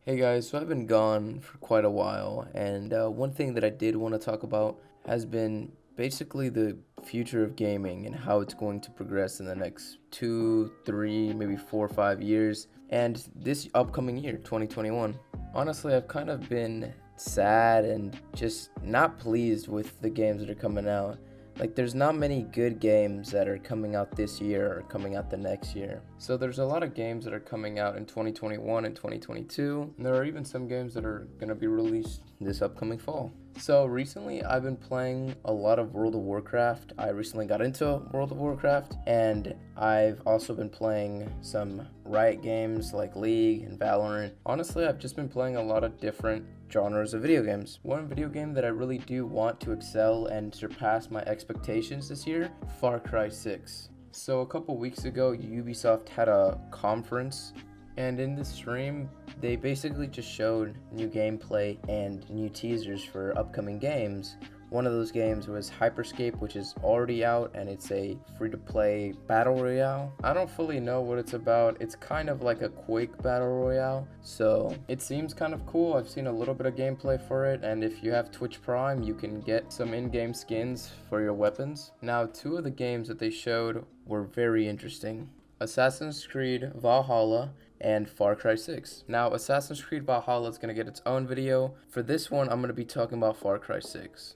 Hey guys, so I've been gone for quite a while, and one thing that I did want to talk about has been basically the future of gaming and how it's going to progress in the next 2, 3, maybe 4 or 5 years, and this upcoming year, 2021. Honestly, I've kind of been sad and just not pleased with the games that are coming out. Like, there's not many good games that are coming out this year or coming out the next year. So there's a lot of games that are coming out in 2021 and 2022, and there are even some games that are going to be released this upcoming fall. So recently I've been playing a lot of World of Warcraft. I recently got into World of Warcraft, and I've also been playing some Riot games like League and Valorant. Honestly, I've just been playing a lot of different genres of video games. One video game that I really do want to excel and surpass my expectations this year, Far Cry 6. So a couple weeks ago, Ubisoft had a conference, and in this stream, they basically just showed new gameplay and new teasers for upcoming games. One of those games was Hyperscape, which is already out, and it's a free-to-play battle royale. I don't fully know what it's about. It's kind of like a Quake battle royale, so it seems kind of cool. I've seen a little bit of gameplay for it, and if you have Twitch Prime, you can get some in-game skins for your weapons. Now, two of the games that they showed were very interesting. Assassin's Creed Valhalla and Far Cry 6. Now, Assassin's Creed Valhalla is going to get its own video. For this one, I'm going to be talking about Far Cry 6.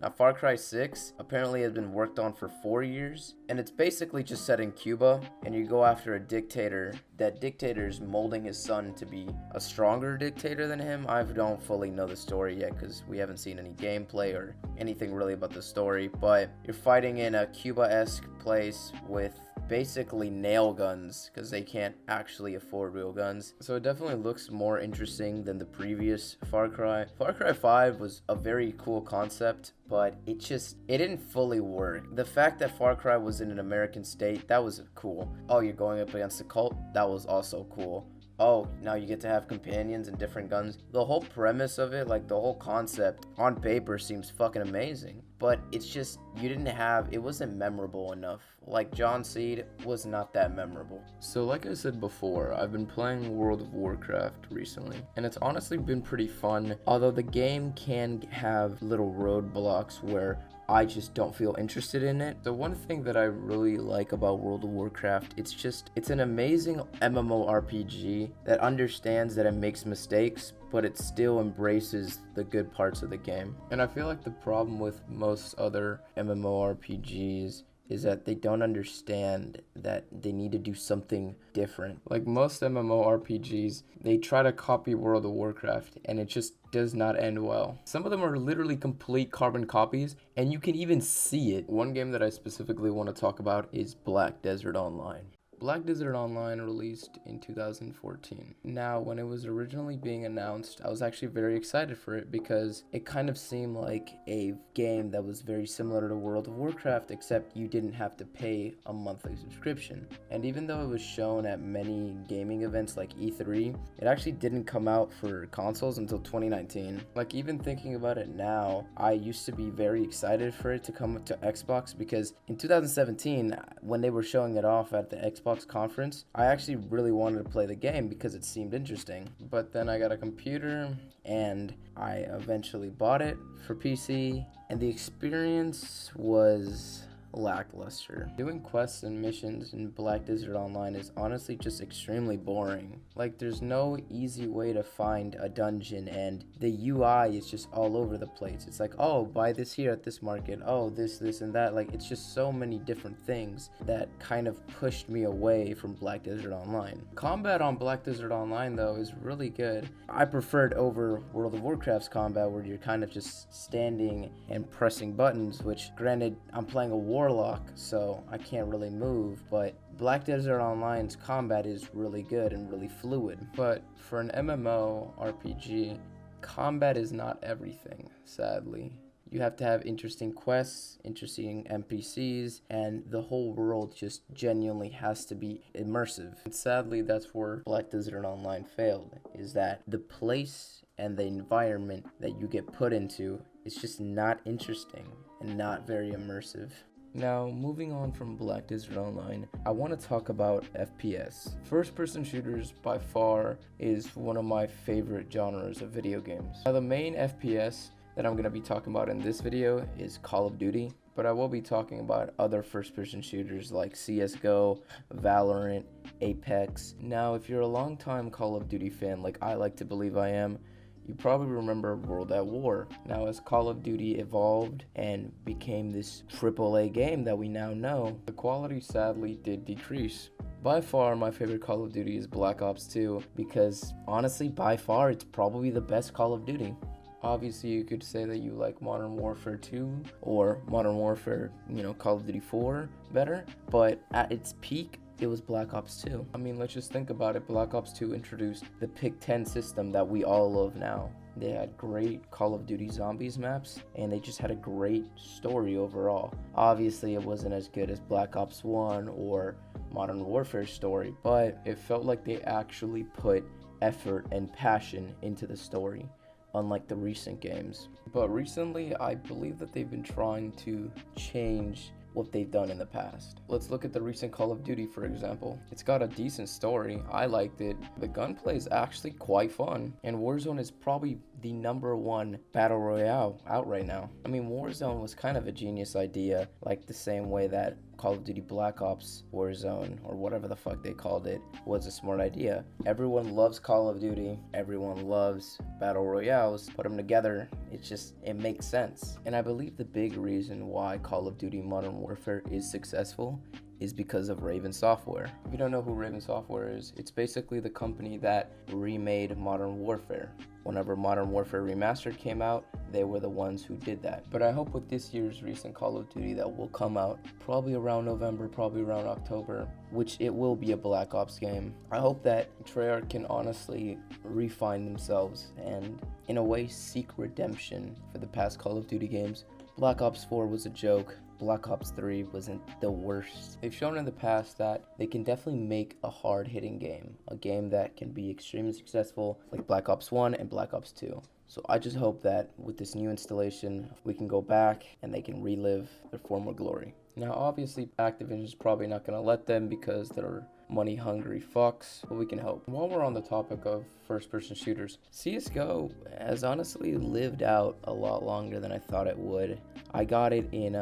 Now, Far Cry 6 apparently has been worked on for 4 years, and it's basically just set in Cuba, and you go after a dictator. That dictator is molding his son to be a stronger dictator than him. I don't fully know the story yet because we haven't seen any gameplay or anything really about the story, but you're fighting in a Cuba-esque place with basically nail guns because they can't actually afford real guns. So it definitely looks more interesting than the previous Far Cry. Far Cry 5 was a very cool concept, but it didn't fully work. The fact that Far Cry was in an American state, that was cool. Oh, you're going up against a cult? That was also cool. Oh, now you get to have companions and different guns. The whole premise of it, like the whole concept on paper seems fucking amazing. But it's just, it wasn't memorable enough. Like John Seed was not that memorable. So like I said before, I've been playing World of Warcraft recently, and it's honestly been pretty fun. Although the game can have little roadblocks where I just don't feel interested in it. The one thing that I really like about World of Warcraft, it's an amazing MMORPG that understands that it makes mistakes, but it still embraces the good parts of the game. And I feel like the problem with most other MMORPGs is that they don't understand that they need to do something different. Like most MMORPGs, they try to copy World of Warcraft, and it just does not end well. Some of them are literally complete carbon copies, and you can even see it. One game that I specifically want to talk about is Black Desert Online. Black Desert Online released in 2014. Now, when it was originally being announced, I was actually very excited for it because it kind of seemed like a game that was very similar to World of Warcraft, except you didn't have to pay a monthly subscription. And even though it was shown at many gaming events like E3, it actually didn't come out for consoles until 2019. Like, even thinking about it now, I used to be very excited for it to come to Xbox because in 2017, when they were showing it off at the Xbox conference, I actually really wanted to play the game because it seemed interesting. But then I got a computer and I eventually bought it for PC, and the experience was lackluster. Doing quests and missions in Black Desert Online is honestly just extremely boring. Like, there's no easy way to find a dungeon, and the UI is just all over the place. It's like, oh, buy this here at this market, oh, this, and that. Like, it's just so many different things that kind of pushed me away from Black Desert Online. Combat on Black Desert Online, though, is really good. I preferred over World of Warcraft's combat, where you're kind of just standing and pressing buttons, which, granted, I'm playing a warlock, so I can't really move, but Black Desert Online's combat is really good and really fluid. But for an MMO RPG, combat is not everything, sadly. You have to have interesting quests, interesting NPCs, and the whole world just genuinely has to be immersive. And sadly, that's where Black Desert Online failed, is that the place and the environment that you get put into is just not interesting and not very immersive. Now, moving on from Black Desert Online, I want to talk about FPS. First person shooters by far is one of my favorite genres of video games. Now, the main FPS that I'm going to be talking about in this video is Call of Duty, but I will be talking about other first person shooters like CSGO, Valorant, Apex. Now, if you're a longtime Call of Duty fan like I like to believe I am, you probably remember World at War. Now, as Call of Duty evolved and became this AAA game that we now know, the quality sadly did decrease. By far, my favorite Call of Duty is Black Ops 2 because honestly, by far, it's probably the best Call of Duty. Obviously, you could say that you like Modern Warfare 2 or Modern Warfare, Call of Duty 4 better, but at its peak, it was Black Ops 2. I mean, let's just think about it. Black Ops 2 introduced the Pick 10 system that we all love now. They had great Call of Duty Zombies maps, and they just had a great story overall. Obviously, it wasn't as good as Black Ops 1 or Modern Warfare's story, but it felt like they actually put effort and passion into the story, unlike the recent games. But recently, I believe that they've been trying to change what they've done in the past. Let's look at the recent Call of Duty, for example. It's got a decent story. I liked it. The gunplay is actually quite fun, and Warzone is probably the #1 battle royale out right now. I mean, Warzone was kind of a genius idea, like the same way that Call of Duty Black Ops Warzone, or whatever the fuck they called it, was a smart idea. Everyone loves Call of Duty, everyone loves battle royales. Put them together, it makes sense. And I believe the big reason why Call of Duty Modern Warfare is successful is because of Raven Software. If you don't know who Raven Software is, it's basically the company that remade Modern Warfare. Whenever Modern Warfare Remastered came out, they were the ones who did that. But I hope with this year's recent Call of Duty that will come out probably around November, probably around October, which it will be a Black Ops game. I hope that Treyarch can honestly refine themselves and in a way seek redemption for the past Call of Duty games. Black Ops 4 was a joke. Black Ops 3 wasn't the worst. They've shown in the past that they can definitely make a hard-hitting game, a game that can be extremely successful like Black Ops 1 and Black Ops 2. So I just hope that with this new installation, we can go back and they can relive their former glory. Now, obviously, Activision is probably not going to let them because they're money-hungry fucks, but we can hope. While we're on the topic of first-person shooters, CSGO has honestly lived out a lot longer than I thought it would. I got it in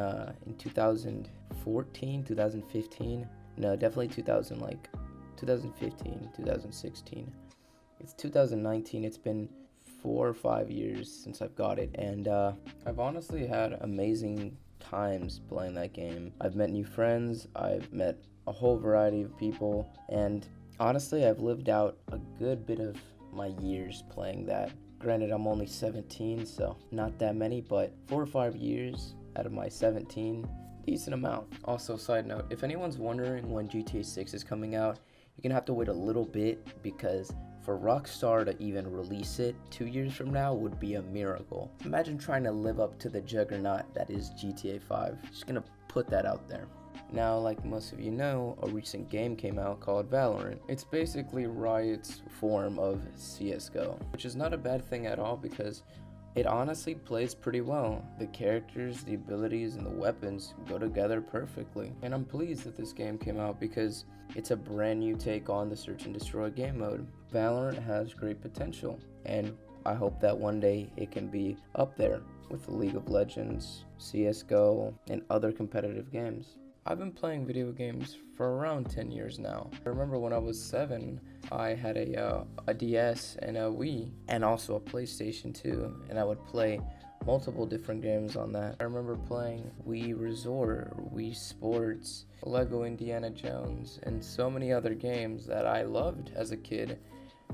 2014, 2015. No, definitely 2015, 2016. It's 2019. It's been 4 or 5 years since I've got it, and I've honestly had amazing times playing that game. I've met new friends, I've met a whole variety of people, and honestly, I've lived out a good bit of my years playing that. Granted, I'm only 17, so not that many, but 4 or 5 years out of my 17, decent amount. Also, side note, if anyone's wondering when GTA 6 is coming out, you're gonna have to wait a little bit because for Rockstar to even release it 2 years from now would be a miracle. Imagine trying to live up to the juggernaut that is GTA 5. Just gonna put that out there. Now, like most of you know, a recent game came out called Valorant. It's basically Riot's form of CSGO, which is not a bad thing at all because it honestly plays pretty well. The characters, the abilities, and the weapons go together perfectly. And I'm pleased that this game came out because it's a brand new take on the search and destroy game mode. Valorant has great potential, and I hope that one day it can be up there with League of Legends, CSGO, and other competitive games. I've been playing video games for around 10 years now. I remember when I was 7, I had a DS and a Wii, and also a PlayStation 2, and I would play multiple different games on that. I remember playing Wii Resort, Wii Sports, Lego Indiana Jones, and so many other games that I loved as a kid.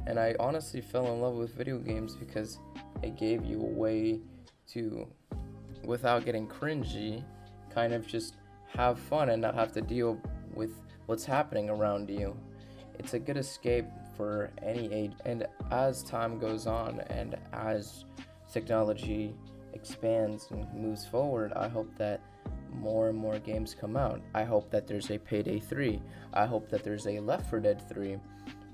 And I honestly fell in love with video games because it gave you a way to, without getting cringy, kind of just have fun and not have to deal with what's happening around you. It's a good escape for any age. And as time goes on and as technology expands and moves forward, I hope that more and more games come out. I hope that there's a Payday 3. I hope that there's a Left 4 Dead 3.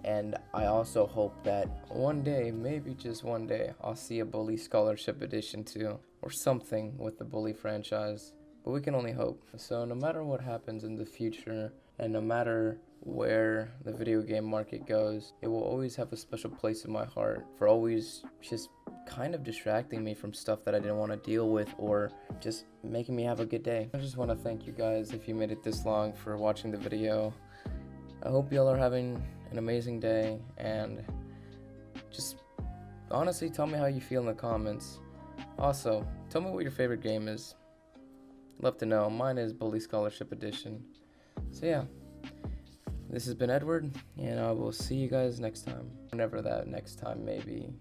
And I also hope that one day, maybe just one day, I'll see a Bully Scholarship Edition 2 or something with the Bully franchise. but we can only hope. So no matter what happens in the future, and no matter where the video game market goes, it will always have a special place in my heart for always just kind of distracting me from stuff that I didn't want to deal with, or just making me have a good day. I just want to thank you guys if you made it this long for watching the video. I hope y'all are having an amazing day, and just honestly tell me how you feel in the comments. Also, tell me what your favorite game is. Love to know. Mine is Bully Scholarship Edition. So yeah, this has been Edward, and I will see you guys next time. Whenever that next time may be.